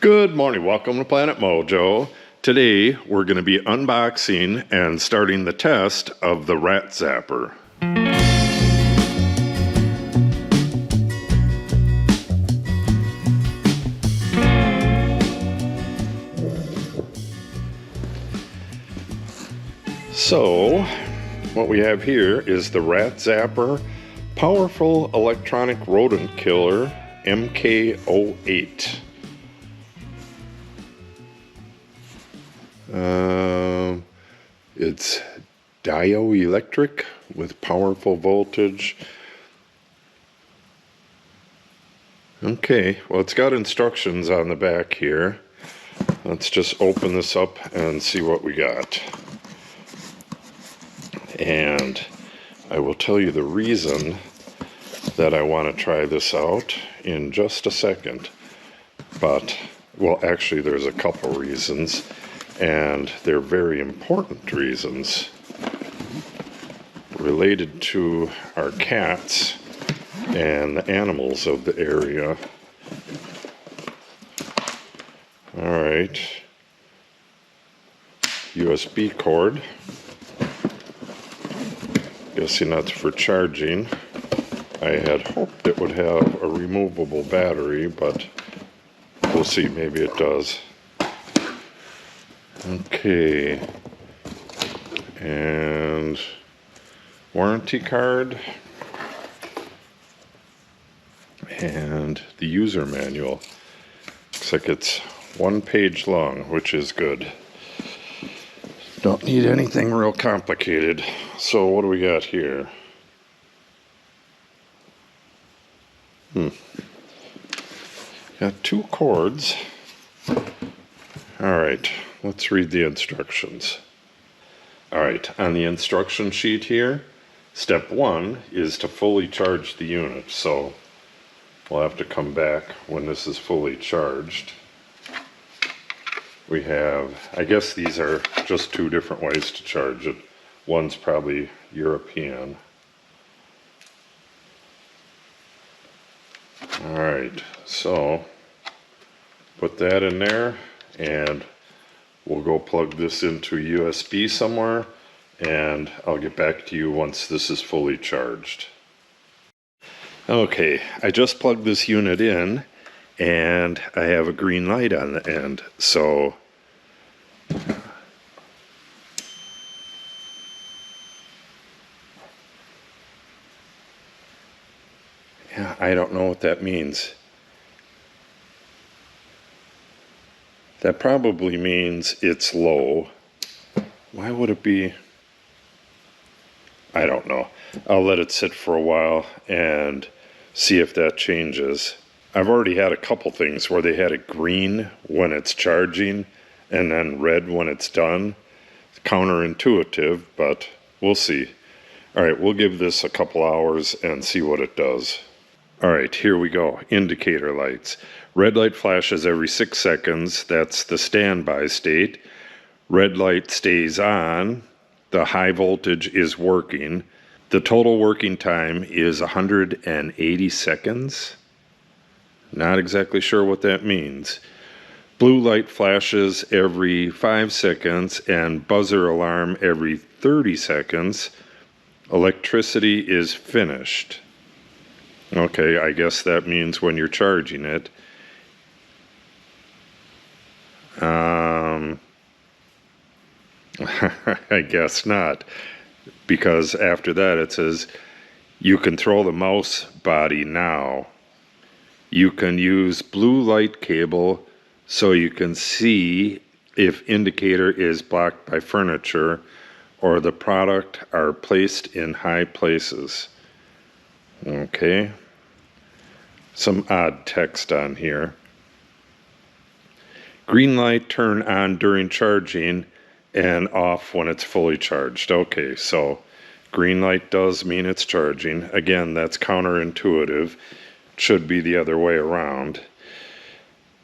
Good morning, welcome to Planet Mojo. Today we're going to be unboxing and starting the test of the rat zapper. So, what we have here is the rat zapper powerful electronic rodent killer MK08. It's dioelectric with powerful voltage. Okay, well, it's got instructions on the back here. Let's just open this up and see what we got. And I will tell you the reason that I want to try this out in just a second. But, well, actually there's a couple reasons, and they're very important reasons related to our cats and the animals of the area. Alright, USB cord. Guessing that's for charging. I had hoped it would have a removable battery, but we'll see, maybe it does. Okay, and warranty card and the user manual. Looks like it's 1 page long, which is good. Don't need anything real complicated. So what do we got here? Got 2 cords. Alright, let's read the instructions. Alright, on the instruction sheet here, step 1 is to fully charge the unit. So we'll have to come back when this is fully charged. We have, I guess these are just 2 different ways to charge it. One's probably European. Alright, so put that in there and we'll go plug this into USB somewhere, and I'll get back to you once this is fully charged. Okay, I just plugged this unit in and I have a green light on the end, so yeah, I don't know what that means. That probably means it's low. Why would it be? I don't know. I'll let it sit for a while and see if that changes. I've already had a couple things where they had it green when it's charging and then red when it's done. It's counterintuitive, but we'll see. Alright, we'll give this a couple hours and see what it does. Alright, here we go. Indicator lights. Red light flashes every 6 seconds. That's the standby state. Red light stays on. The high voltage is working. The total working time is 180 seconds. Not exactly sure what that means. Blue light flashes every 5 seconds and buzzer alarm every 30 seconds. Electricity is finished. Okay, I guess that means when you're charging it. I guess not, because after that it says you can throw the mouse body now. You can use blue light cable so you can see if indicator is blocked by furniture or the product are placed in high places. Okay, some odd text on here. Green light turn on during charging and off when it's fully charged. Okay, so green light does mean it's charging. Again, that's counterintuitive. Should be the other way around.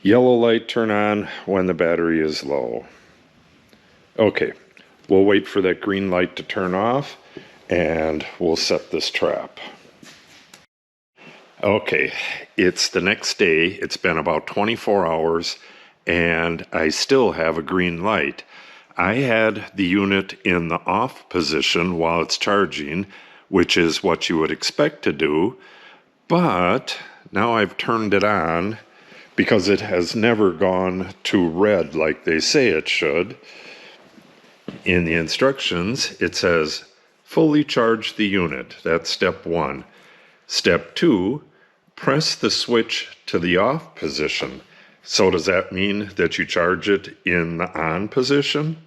Yellow light turn on when the battery is low. Okay, we'll wait for that green light to turn off and we'll set this trap. Okay, it's the next day. It's been about 24 hours and I still have a green light. I had the unit in the off position while it's charging, which is what you would expect to do, but now I've turned it on because it has never gone to red like they say it should. In the instructions, it says, fully charge the unit. That's step 1. Step 2, press the switch to the off position. So does that mean that you charge it in the on position?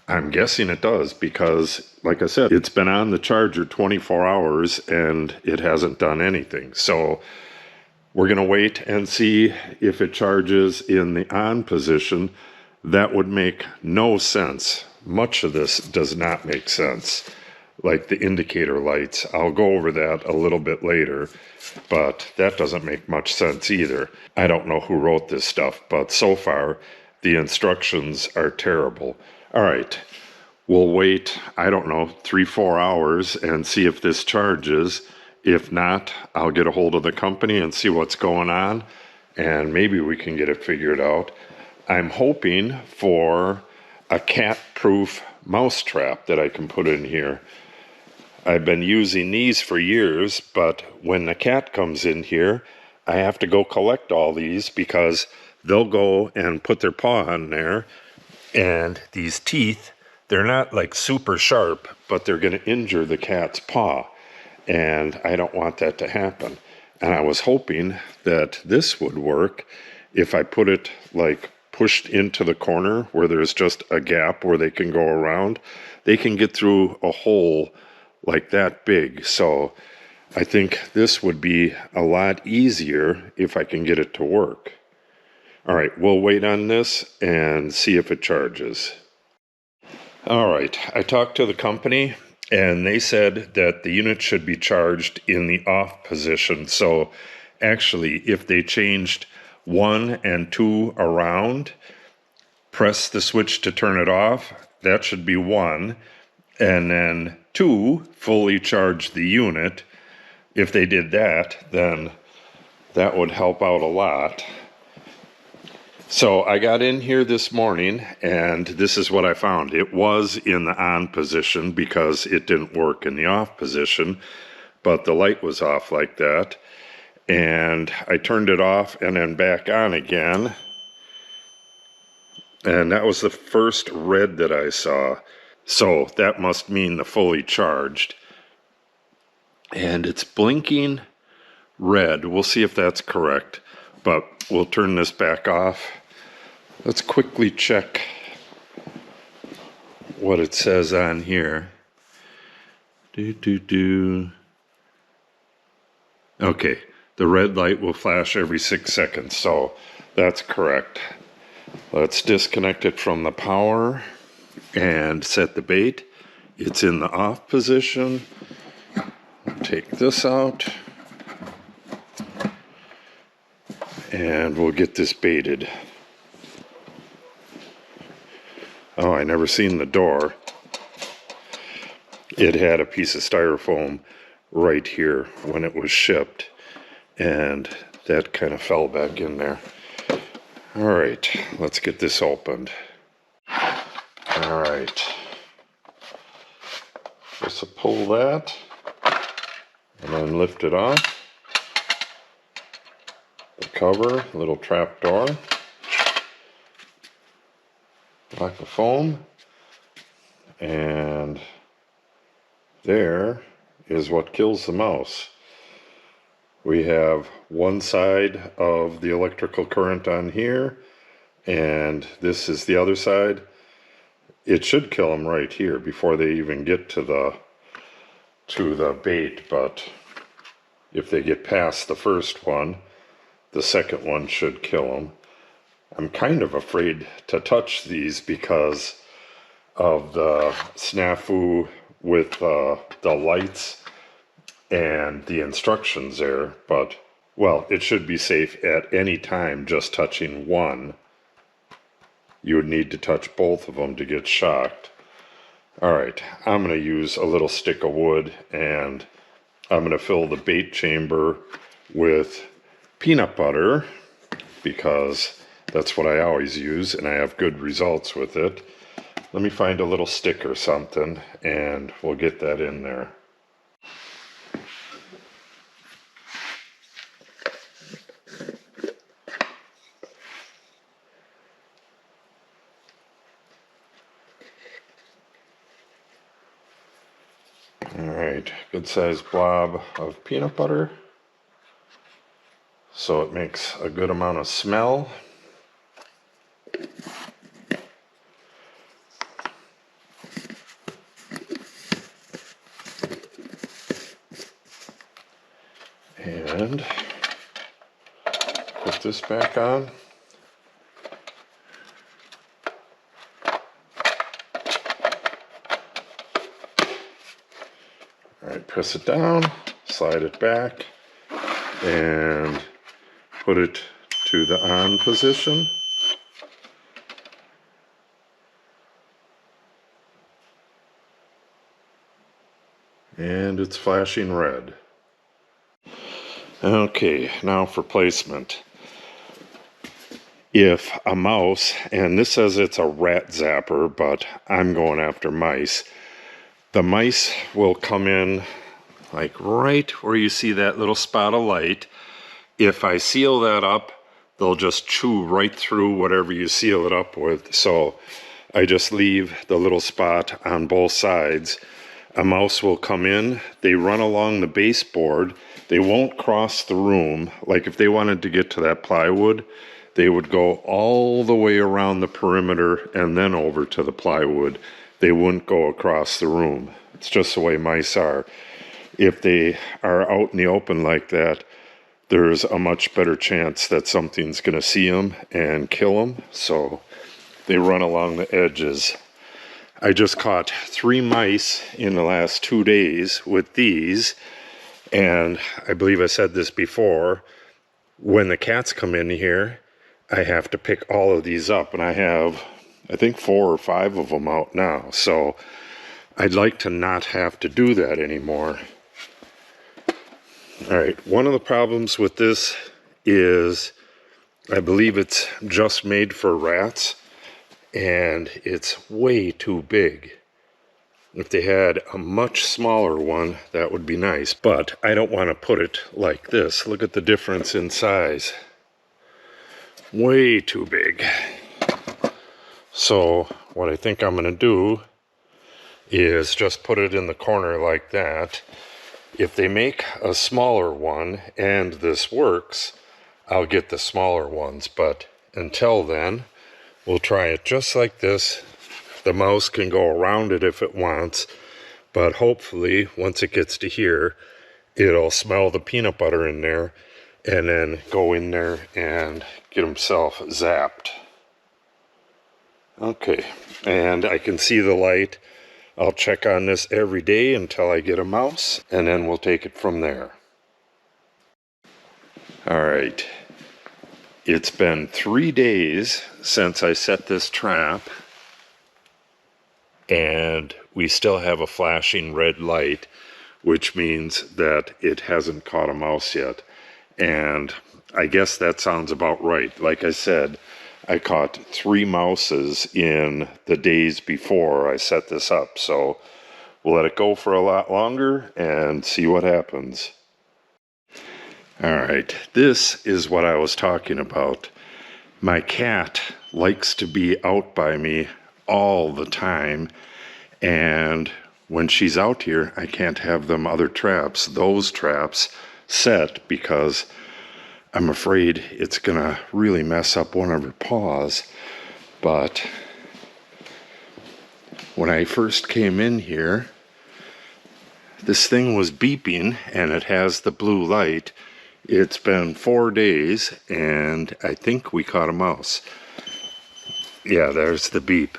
I'm guessing it does because, like I said, it's been on the charger 24 hours and it hasn't done anything. So we're going to wait and see if it charges in the on position. That would make no sense. Much of this does not make sense, like the indicator lights. I'll go over that a little bit later, but that doesn't make much sense either. I don't know who wrote this stuff, but so far the instructions are terrible. All right, we'll wait, I don't know, 3-4 hours and see if this charges. If not, I'll get a hold of the company and see what's going on, and maybe we can get it figured out. I'm hoping for a cat-proof mouse trap that I can put in here. I've been using these for years, but when the cat comes in here, I have to go collect all these because they'll go and put their paw on there, and these teeth, they're not like super sharp, but they're going to injure the cat's paw. And I don't want that to happen. And I was hoping that this would work if I put it like pushed into the corner where there's just a gap where they can go around. They can get through a hole like that big. So I think this would be a lot easier if I can get it to work. All right, we'll wait on this and see if it charges. All right, I talked to the company, and they said that the unit should be charged in the off position. So actually, if they changed 1 and 2 around, press the switch to turn it off, that should be 1. And then 2, fully charge the unit. If they did that, then that would help out a lot. So I got in here this morning, and this is what I found. It was in the on position because it didn't work in the off position, but the light was off like that. And I turned it off and then back on again. And that was the first red that I saw. So that must mean the fully charged. And it's blinking red. We'll see if that's correct, but we'll turn this back off. Let's quickly check what it says on here. Okay, the red light will flash every 6 seconds, so that's correct. Let's disconnect it from the power and set the bait. It's in the off position. Take this out. And we'll get this baited. Oh, I never seen the door. It had a piece of styrofoam right here when it was shipped, and that kind of fell back in there. All right, let's get this opened. All right. Just pull that and then lift it off. The cover, little trap door. Block of foam, and there is what kills the mouse. We have one side of the electrical current on here, and this is the other side. It should kill them right here before they even get to the bait, but if they get past the first one, the second one should kill them. I'm kind of afraid to touch these because of the snafu with the lights and the instructions there, but, well, it should be safe at any time just touching one. You would need to touch both of them to get shocked. All right, I'm going to use a little stick of wood, and I'm going to fill the bait chamber with peanut butter because That's what I always use, and I have good results with it. Let me find a little stick or something, and we'll get that in there. Alright, good sized blob of peanut butter. So it makes a good amount of smell. And put this back on. Alright, press it down, slide it back, and put it to the on position. And it's flashing red. Okay, now for placement. If a mouse, and this says it's a rat zapper, but I'm going after mice. The mice will come in like right where you see that little spot of light. If I seal that up, they'll just chew right through whatever you seal it up with. So I just leave the little spot on both sides. A mouse will come in, they run along the baseboard, they won't cross the room. Like if they wanted to get to that plywood, they would go all the way around the perimeter and then over to the plywood. They wouldn't go across the room. It's just the way mice are. If they are out in the open like that, there's a much better chance that something's going to see them and kill them. So they run along the edges. I just caught 3 mice in the last 2 days with these, and I believe I said this before, when the cats come in here, I have to pick all of these up, and I have, I think 4 or 5 of them out now, so I'd like to not have to do that anymore. Alright, one of the problems with this is I believe it's just made for rats, and it's way too big. If they had a much smaller one, that would be nice, but I don't want to put it like this. Look at the difference in size. Way too big. So what I think I'm going to do is just put it in the corner like that. If they make a smaller one and this works, I'll get the smaller ones, but until then, we'll try it just like this. The mouse can go around it if it wants, but hopefully once it gets to here, it'll smell the peanut butter in there and then go in there and get himself zapped. Okay, and I can see the light. I'll check on this every day until I get a mouse, and then we'll take it from there. Alright, it's been 3 days since I set this trap, and we still have a flashing red light, which means that it hasn't caught a mouse yet. And I guess that sounds about right. Like I said, I caught 3 mouses in the days before I set this up, so we'll let it go for a lot longer and see what happens. Alright, this is what I was talking about. My cat likes to be out by me all the time, and when she's out here, I can't have those traps set, because I'm afraid it's gonna really mess up one of her paws. But when I first came in here, this thing was beeping and it has the blue light. It's been 4 days and I think we caught a mouse. Yeah, there's the beep.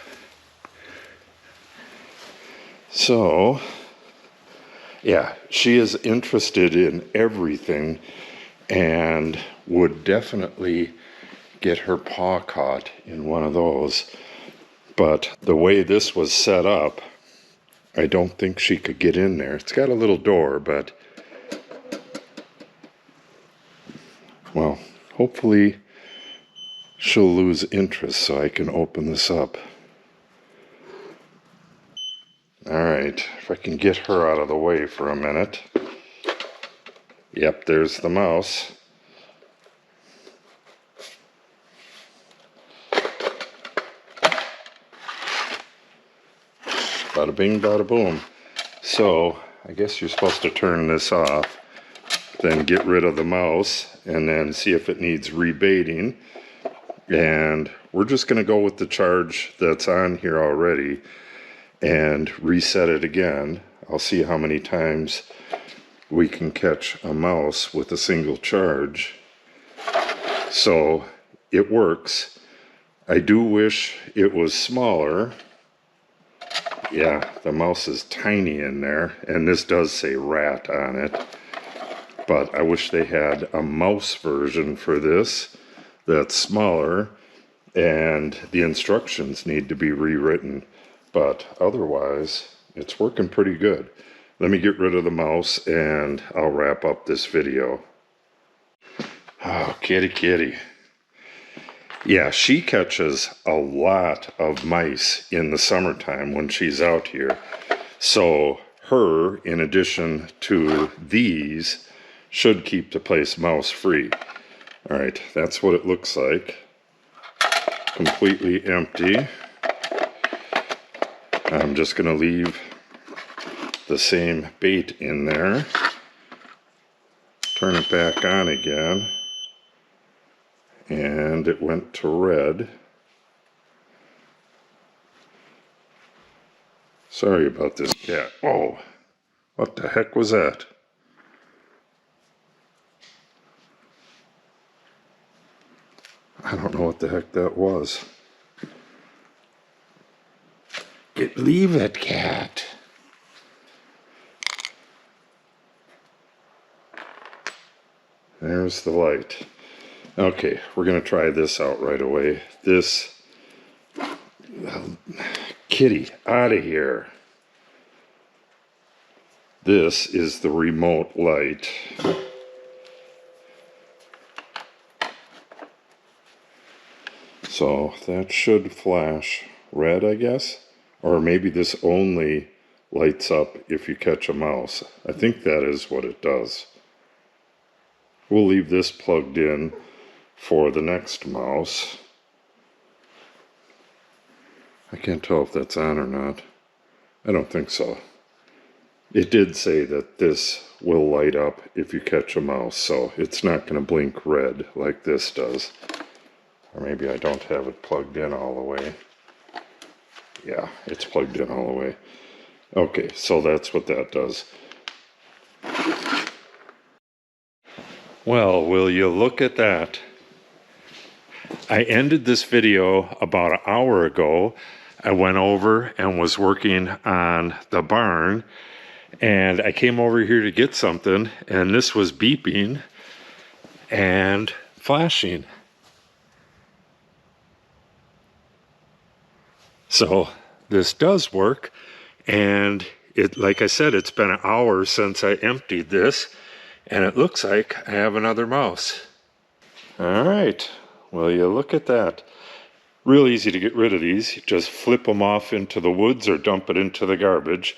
So, yeah, she is interested in everything and would definitely get her paw caught in one of those. But the way this was set up, I don't think she could get in there. It's got a little door, but well, hopefully she'll lose interest so I can open this up. Alright, if I can get her out of the way for a minute. Yep, there's the mouse. Bada bing, bada boom. So, I guess you're supposed to turn this off, then get rid of the mouse, and then see if it needs rebaiting. And we're just going to go with the charge that's on here already and reset it again. I'll see how many times we can catch a mouse with a single charge. So it works. I do wish it was smaller. Yeah, the mouse is tiny in there, and this does say rat on it. But I wish they had a mouse version for this that's smaller, and the instructions need to be rewritten. But otherwise, it's working pretty good. Let me get rid of the mouse and I'll wrap up this video. Oh, kitty, kitty. Yeah, she catches a lot of mice in the summertime when she's out here. So her, in addition to these, should keep the place mouse free. All right, that's what it looks like. Completely empty. I'm just going to leave the same bait in there. Turn it back on again. And it went to red. Sorry about this cat. Oh, what the heck was that? I don't know what the heck that was. Leave it, cat. There's the light. Okay, we're going to try this out right away. This... kitty, out of here. This is the remote light. So that should flash red, I guess. Or maybe this only lights up if you catch a mouse. I think that is what it does. We'll leave this plugged in for the next mouse. I can't tell if that's on or not. I don't think so. It did say that this will light up if you catch a mouse, so it's not going to blink red like this does. Or maybe I don't have it plugged in all the way. Yeah, it's plugged in all the way. Okay, so that's what that does. Well, will you look at that? I ended this video about an hour ago. I went over and was working on the barn, and I came over here to get something, and this was beeping and flashing. So this does work, and it, like I said, it's been an hour since I emptied this, and it looks like I have another mouse. All right, well, you look at that. Real easy to get rid of these. You just flip them off into the woods or dump it into the garbage.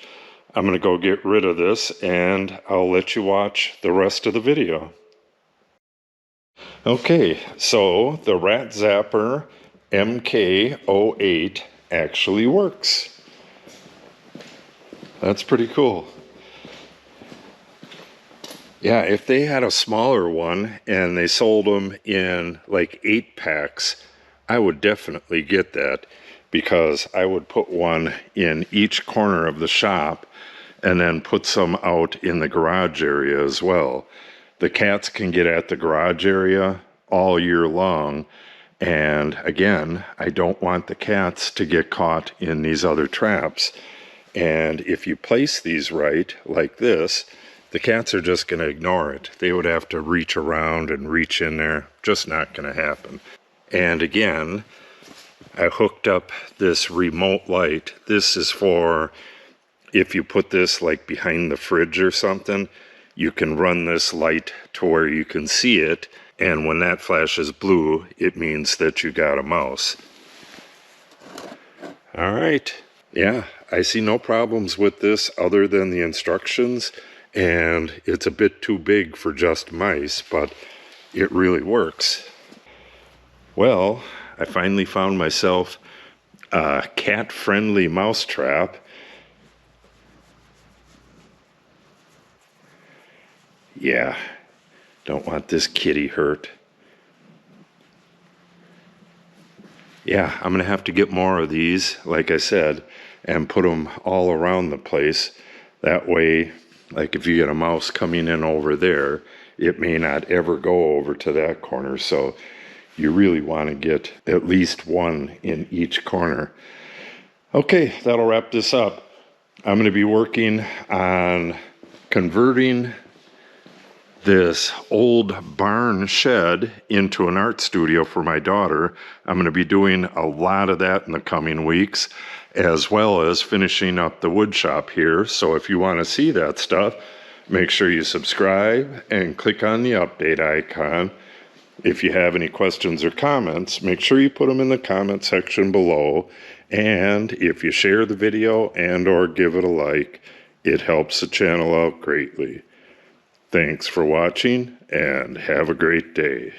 I'm going to go get rid of this, and I'll let you watch the rest of the video. Okay, so the Rat Zapper MK08 actually works. That's pretty cool. Yeah, if they had a smaller one and they sold them in like 8-packs, I would definitely get that, because I would put one in each corner of the shop and then put some out in the garage area as well. The cats can get at the garage area all year long. And again, I don't want the cats to get caught in these other traps. And if you place these right, like this, the cats are just going to ignore it. They would have to reach around and reach in there. Just not going to happen. And again, I hooked up this remote light. This is for if you put this like behind the fridge or something, you can run this light to where you can see it And when that flashes blue, it means that you got a mouse. All right. Yeah, I see no problems with this other than the instructions, and it's a bit too big for just mice, but it really works. Well, I finally found myself a cat-friendly mouse trap. Yeah, don't want this kitty hurt. Yeah, I'm going to have to get more of these, like I said, and put them all around the place. That way, like if you get a mouse coming in over there, it may not ever go over to that corner. So you really want to get at least one in each corner. Okay, that'll wrap this up. I'm going to be working on converting this old barn shed into an art studio for my daughter. I'm going to be doing a lot of that in the coming weeks, as well as finishing up the wood shop here. So if you want to see that stuff, make sure you subscribe and click on the update icon. If you have any questions or comments, make sure you put them in the comment section below. And if you share the video and or give it a like, it helps the channel out greatly. Thanks for watching, and have a great day.